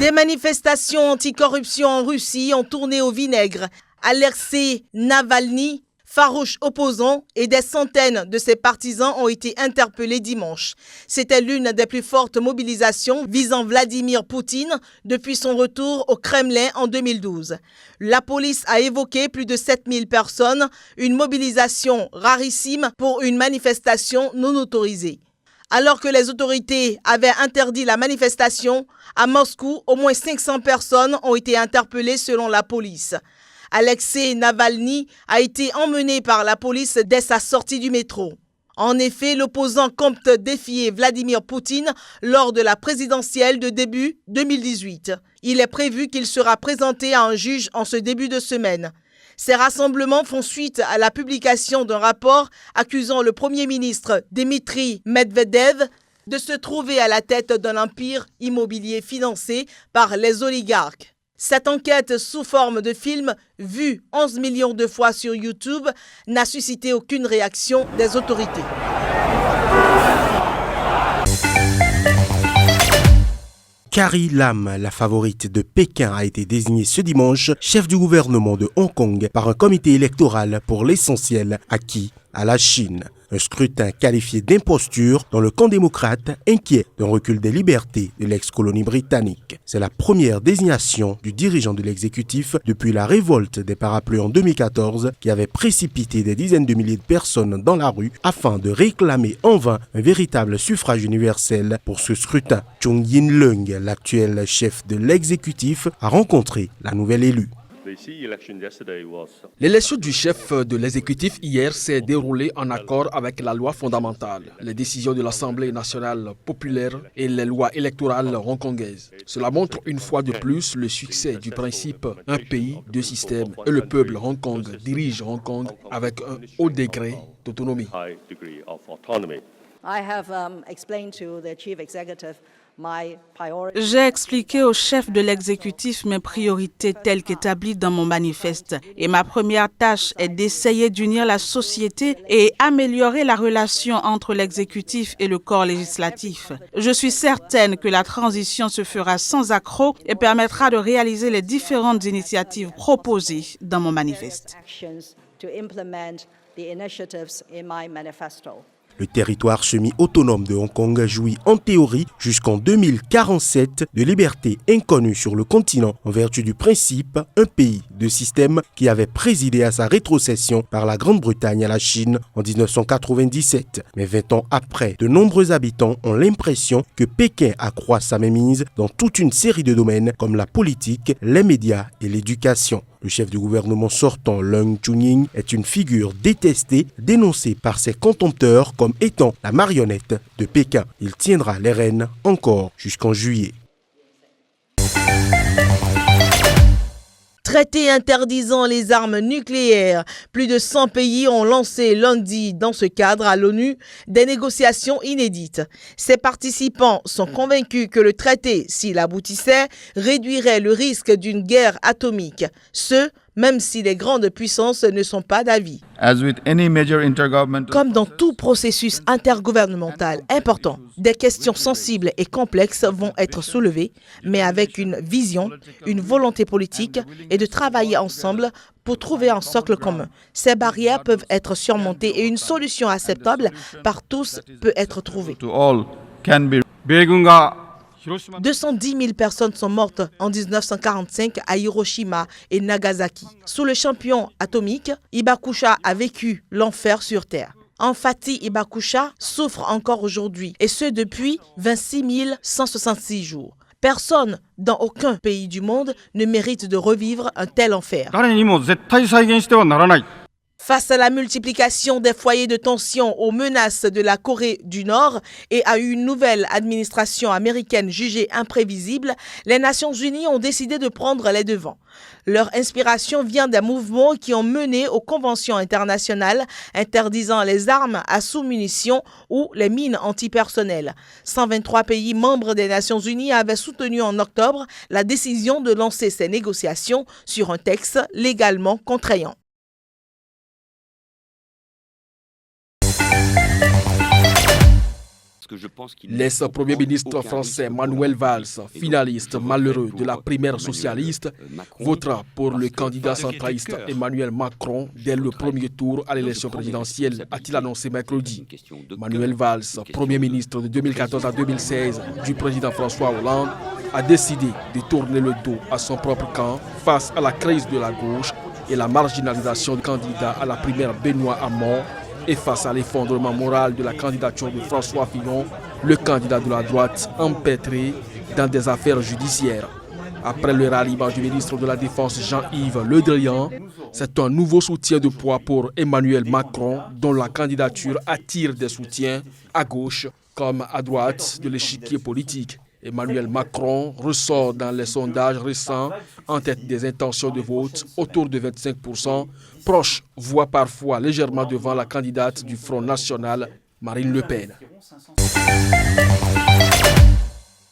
Des manifestations anticorruption en Russie ont tourné au vinaigre. Alexei Navalny, farouche opposant, et des centaines de ses partisans ont été interpellés dimanche. C'était l'une des plus fortes mobilisations visant Vladimir Poutine depuis son retour au Kremlin en 2012. La police a évoqué plus de 7000 personnes, une mobilisation rarissime pour une manifestation non autorisée. Alors que les autorités avaient interdit la manifestation, à Moscou, au moins 500 personnes ont été interpellées selon la police. Alexei Navalny a été emmené par la police dès sa sortie du métro. En effet, l'opposant compte défier Vladimir Poutine lors de la présidentielle de début 2018. Il est prévu qu'il sera présenté à un juge en ce début de semaine. Ces rassemblements font suite à la publication d'un rapport accusant le Premier ministre Dmitry Medvedev de se trouver à la tête d'un empire immobilier financé par les oligarques. Cette enquête sous forme de film, vue 11 millions de fois sur YouTube, n'a suscité aucune réaction des autorités. Carrie Lam, la favorite de Pékin, a été désignée ce dimanche chef du gouvernement de Hong Kong par un comité électoral pour l'essentiel acquis à la Chine. Un scrutin qualifié d'imposture dans le camp démocrate inquiet d'un recul des libertés de l'ex-colonie britannique. C'est la première désignation du dirigeant de l'exécutif depuis la révolte des parapluies en 2014 qui avait précipité des dizaines de milliers de personnes dans la rue afin de réclamer en vain un véritable suffrage universel pour ce scrutin. Chung Yin-leung, l'actuel chef de l'exécutif, a rencontré la nouvelle élue. L'élection du chef de l'exécutif hier s'est déroulée en accord avec la loi fondamentale, les décisions de l'Assemblée nationale populaire et les lois électorales hongkongaises. Cela montre une fois de plus le succès du principe « un pays, deux systèmes » et le peuple Hong Kong dirige Hong Kong avec un haut degré d'autonomie. J'ai expliqué au chef de l'exécutif mes priorités telles qu'établies dans mon manifeste. Et ma première tâche est d'essayer d'unir la société et améliorer la relation entre l'exécutif et le corps législatif. Je suis certaine que la transition se fera sans accroc et permettra de réaliser les différentes initiatives proposées dans mon manifeste. Le territoire semi-autonome de Hong Kong jouit en théorie jusqu'en 2047 de libertés inconnues sur le continent en vertu du principe « un pays, deux systèmes » qui avait présidé à sa rétrocession par la Grande-Bretagne à la Chine en 1997. Mais 20 ans après, de nombreux habitants ont l'impression que Pékin accroît sa mainmise dans toute une série de domaines comme la politique, les médias et l'éducation. Le chef du gouvernement sortant, Leung Chun-ying, est une figure détestée, dénoncée par ses contempteurs comme étant la marionnette de Pékin. Il tiendra les rênes encore jusqu'en juillet. Traité interdisant les armes nucléaires. Plus de 100 pays ont lancé lundi, dans ce cadre à l'ONU, des négociations inédites. Ces participants sont convaincus que le traité, s'il aboutissait, réduirait le risque d'une guerre atomique. Même si les grandes puissances ne sont pas d'avis. Comme dans tout processus intergouvernemental important, des questions sensibles et complexes vont être soulevées, mais avec une vision, une volonté politique et de travailler ensemble pour trouver un socle commun. Ces barrières peuvent être surmontées et une solution acceptable par tous peut être trouvée. 210 000 personnes sont mortes en 1945 à Hiroshima et Nagasaki. Sous le champion atomique, Hibakusha a vécu l'enfer sur Terre. Fatih Hibakusha souffre encore aujourd'hui, et ce depuis 26 166 jours. Personne dans aucun pays du monde ne mérite de revivre un tel enfer. Face à la multiplication des foyers de tension aux menaces de la Corée du Nord et à une nouvelle administration américaine jugée imprévisible, les Nations Unies ont décidé de prendre les devants. Leur inspiration vient des mouvements qui ont mené aux conventions internationales interdisant les armes à sous-munitions ou les mines antipersonnelles. 123 pays membres des Nations Unies avaient soutenu en octobre la décision de lancer ces négociations sur un texte légalement contraignant. L'ex-premier ministre français Manuel Valls, finaliste malheureux de la primaire socialiste, votera pour le candidat centriste Emmanuel Macron dès le premier tour à l'élection présidentielle, a-t-il annoncé mercredi. Manuel Valls, premier ministre de 2014 à 2016 du président François Hollande, a décidé de tourner le dos à son propre camp face à la crise de la gauche et la marginalisation du candidat à la primaire Benoît Hamon et face à l'effondrement moral de la candidature de François Fillon, le candidat de la droite empêtré dans des affaires judiciaires. Après le ralliement du ministre de la Défense Jean-Yves Le Drian, c'est un nouveau soutien de poids pour Emmanuel Macron dont la candidature attire des soutiens à gauche comme à droite de l'échiquier politique. Emmanuel Macron ressort dans les sondages récents en tête des intentions de vote autour de 25%, proche, voire parfois légèrement devant la candidate du Front National, Marine Le Pen.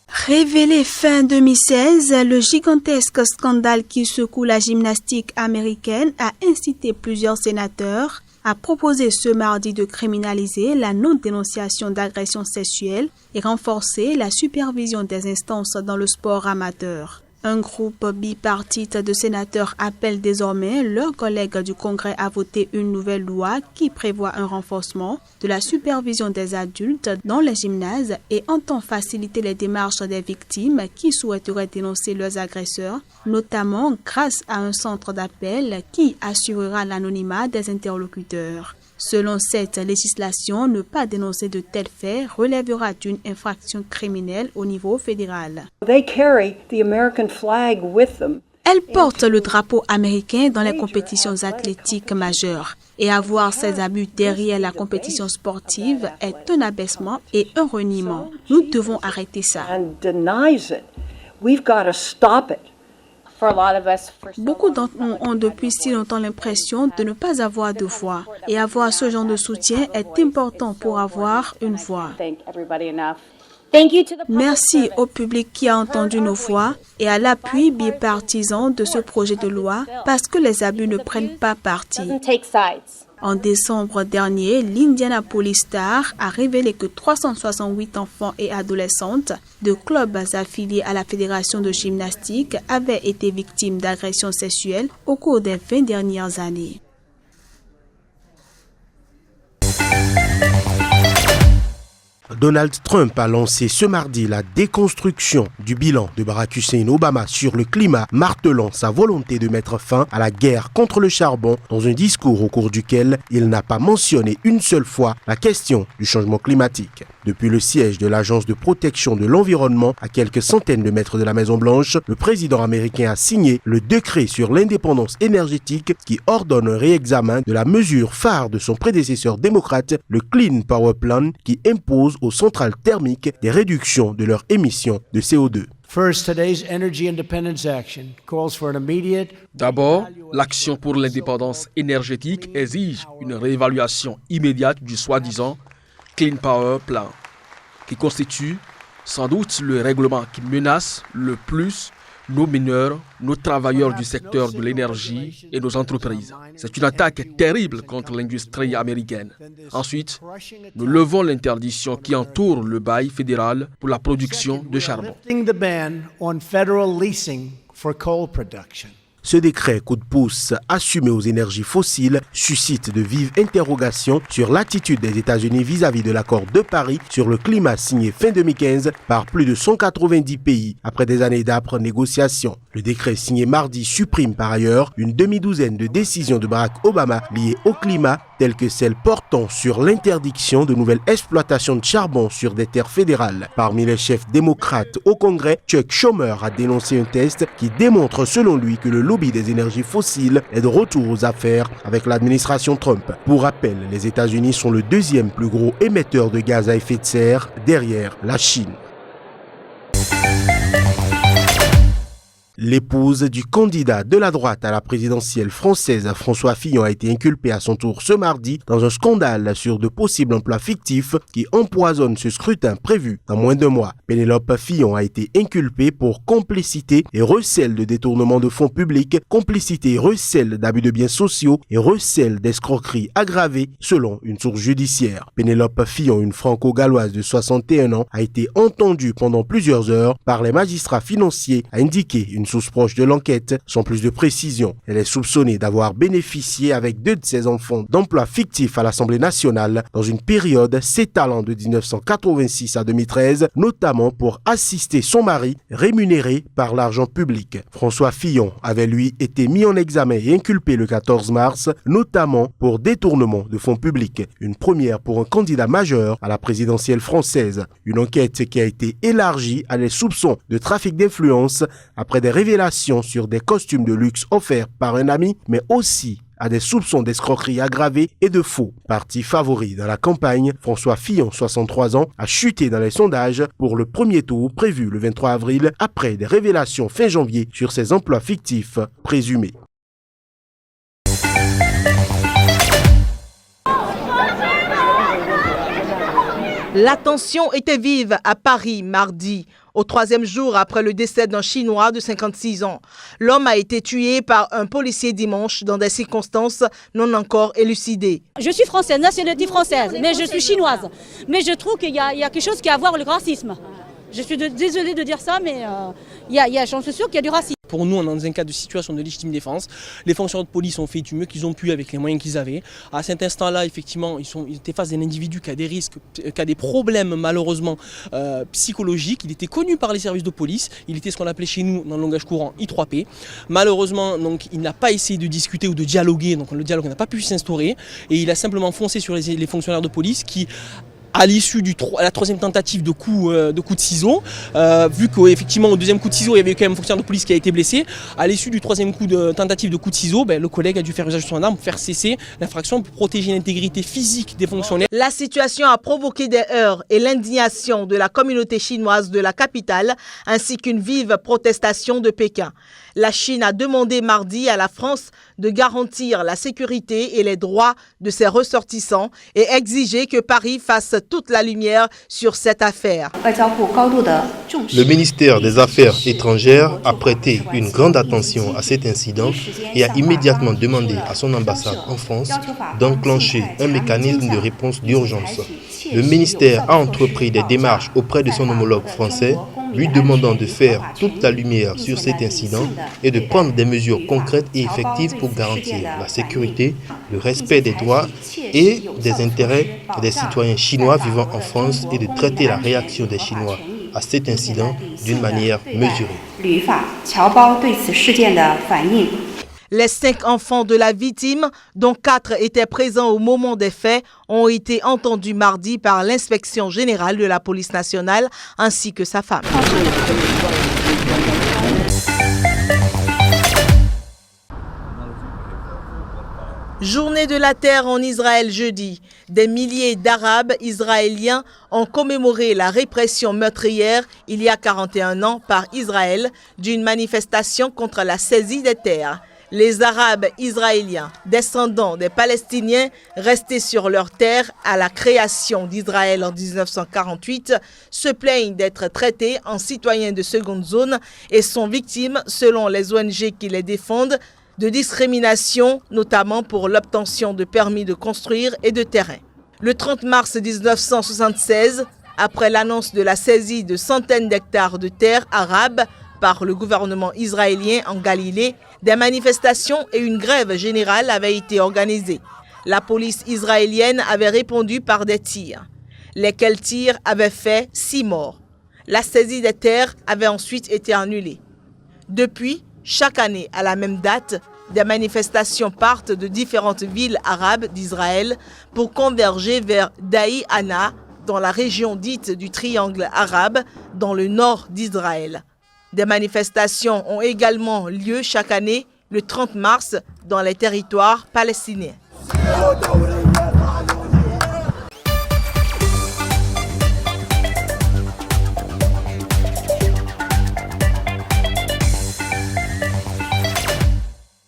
Révélé fin 2016, le gigantesque scandale qui secoue la gymnastique américaine a incité plusieurs sénateurs à proposer ce mardi de criminaliser la non-dénonciation d'agressions sexuelles et renforcer la supervision des instances dans le sport amateur. Un groupe bipartite de sénateurs appelle désormais leurs collègues du Congrès à voter une nouvelle loi qui prévoit un renforcement de la supervision des adultes dans les gymnases et entend faciliter les démarches des victimes qui souhaiteraient dénoncer leurs agresseurs, notamment grâce à un centre d'appel qui assurera l'anonymat des interlocuteurs. Selon cette législation, ne pas dénoncer de tels faits relèvera d'une infraction criminelle au niveau fédéral. Elle porte le drapeau américain dans les compétitions athlétiques majeures. Et avoir ces abus derrière la compétition sportive est un abaissement et un reniement. Nous devons arrêter ça. Beaucoup d'entre nous ont depuis si longtemps l'impression de ne pas avoir de voix. Et avoir ce genre de soutien est important pour avoir une voix. Merci au public qui a entendu nos voix et à l'appui bipartisan de ce projet de loi parce que les abus ne prennent pas parti. En décembre dernier, l'Indianapolis Star a révélé que 368 enfants et adolescentes de clubs affiliés à la Fédération de gymnastique avaient été victimes d'agressions sexuelles au cours des 20 dernières années. Donald Trump a lancé ce mardi la déconstruction du bilan de Barack Hussein Obama sur le climat, martelant sa volonté de mettre fin à la guerre contre le charbon dans un discours au cours duquel il n'a pas mentionné une seule fois la question du changement climatique. Depuis le siège de l'Agence de protection de l'environnement à quelques centaines de mètres de la Maison-Blanche, le président américain a signé le décret sur l'indépendance énergétique qui ordonne un réexamen de la mesure phare de son prédécesseur démocrate, le Clean Power Plan, qui impose aux centrales thermiques des réductions de leurs émissions de CO2. D'abord, l'action pour l'indépendance énergétique exige une réévaluation immédiate du soi-disant Clean Power Plan, qui constitue sans doute le règlement qui menace le plus nos mineurs, nos travailleurs du secteur de l'énergie et nos entreprises. C'est une attaque terrible contre l'industrie américaine. Ensuite, nous levons l'interdiction qui entoure le bail fédéral pour la production de charbon. Ce décret coup de pouce assumé aux énergies fossiles suscite de vives interrogations sur l'attitude des États-Unis vis-à-vis de l'accord de Paris sur le climat signé fin 2015 par plus de 190 pays après des années d'âpres négociations. Le décret signé mardi supprime par ailleurs une demi-douzaine de décisions de Barack Obama liées au climat, telles que celles portant sur l'interdiction de nouvelles exploitations de charbon sur des terres fédérales. Parmi les chefs démocrates au Congrès, Chuck Schumer a dénoncé un test qui démontre selon lui que le lobby des énergies fossiles est de retour aux affaires avec l'administration Trump. Pour rappel, les États-Unis sont le deuxième plus gros émetteur de gaz à effet de serre derrière la Chine. L'épouse du candidat de la droite à la présidentielle française, François Fillon, a été inculpée à son tour ce mardi dans un scandale sur de possibles emplois fictifs qui empoisonnent ce scrutin prévu dans moins d'un mois. Pénélope Fillon a été inculpée pour complicité et recel de détournement de fonds publics, complicité et recel d'abus de biens sociaux et recel d'escroquerie aggravée selon une source judiciaire. Pénélope Fillon, une franco-galloise de 61 ans, a été entendue pendant plusieurs heures par les magistrats financiers, a indiqué une source proche de l'enquête. Sans plus de précision, elle est soupçonnée d'avoir bénéficié avec 2 de ses enfants d'emplois fictifs à l'Assemblée nationale dans une période s'étalant de 1986 à 2013, notamment pour assister son mari rémunéré par l'argent public. François Fillon avait lui été mis en examen et inculpé le 14 mars, notamment pour détournement de fonds publics, une première pour un candidat majeur à la présidentielle française. Une enquête qui a été élargie à des soupçons de trafic d'influence après des révélations sur des costumes de luxe offerts par un ami, mais aussi à des soupçons d'escroquerie aggravée et de faux. Parti favori dans la campagne, François Fillon, 63 ans, a chuté dans les sondages pour le premier tour prévu le 23 avril après des révélations fin janvier sur ses emplois fictifs présumés. La tension était vive à Paris mardi, au 3e jour après le décès d'un Chinois de 56 ans. L'homme a été tué par un policier dimanche dans des circonstances non encore élucidées. Je suis française, nationalité française, mais je suis chinoise. Mais je trouve qu'il y a quelque chose qui a à voir avec le racisme. Je suis désolée de dire ça, mais j'en suis sûre qu'il y a du racisme. Pour nous, on est dans un cas de situation de légitime défense. Les fonctionnaires de police ont fait du mieux qu'ils ont pu avec les moyens qu'ils avaient. À cet instant-là, effectivement, ils étaient face à un individu qui a des risques, qui a des problèmes malheureusement psychologiques. Il était connu par les services de police. Il était ce qu'on appelait chez nous, dans le langage courant, I3P. Malheureusement, donc, il n'a pas essayé de discuter ou de dialoguer. Donc le dialogue n'a pas pu s'instaurer. Et il a simplement foncé sur les fonctionnaires de police qui, à l'issue de la 3e tentative de coup de ciseaux, vu qu'effectivement au 2e coup de ciseaux il y avait quand même un fonctionnaire de police qui a été blessé, à l'issue du 3e coup de tentative de coup de ciseaux, le collègue a dû faire usage de son arme pour faire cesser l'infraction pour protéger l'intégrité physique des fonctionnaires. La situation a provoqué des heurts et l'indignation de la communauté chinoise de la capitale, ainsi qu'une vive protestation de Pékin. La Chine a demandé mardi à la France de garantir la sécurité et les droits de ses ressortissants et exiger que Paris fasse toute la lumière sur cette affaire. Le ministère des Affaires étrangères a prêté une grande attention à cet incident et a immédiatement demandé à son ambassade en France d'enclencher un mécanisme de réponse d'urgence. Le ministère a entrepris des démarches auprès de son homologue français, lui demandant de faire toute la lumière sur cet incident et de prendre des mesures concrètes et effectives pour garantir la sécurité, le respect des droits et des intérêts des citoyens chinois vivant en France et de traiter la réaction des Chinois à cet incident d'une manière mesurée. Les 5 enfants de la victime, dont 4 étaient présents au moment des faits, ont été entendus mardi par l'inspection générale de la police nationale ainsi que sa femme. Journée de la Terre en Israël jeudi. Des milliers d'Arabes israéliens ont commémoré la répression meurtrière il y a 41 ans par Israël d'une manifestation contre la saisie des terres. Les Arabes israéliens, descendants des Palestiniens restés sur leurs terres à la création d'Israël en 1948, se plaignent d'être traités en citoyens de seconde zone et sont victimes, selon les ONG qui les défendent, de discrimination, notamment pour l'obtention de permis de construire et de terrain. Le 30 mars 1976, après l'annonce de la saisie de centaines d'hectares de terres arabes par le gouvernement israélien en Galilée, des manifestations et une grève générale avaient été organisées. La police israélienne avait répondu par des tirs, lesquels tirs avaient fait 6 morts. La saisie des terres avait ensuite été annulée. Depuis, chaque année, à la même date, des manifestations partent de différentes villes arabes d'Israël pour converger vers Daï Hana, dans la région dite du Triangle arabe, dans le nord d'Israël. Des manifestations ont également lieu chaque année, le 30 mars, dans les territoires palestiniens.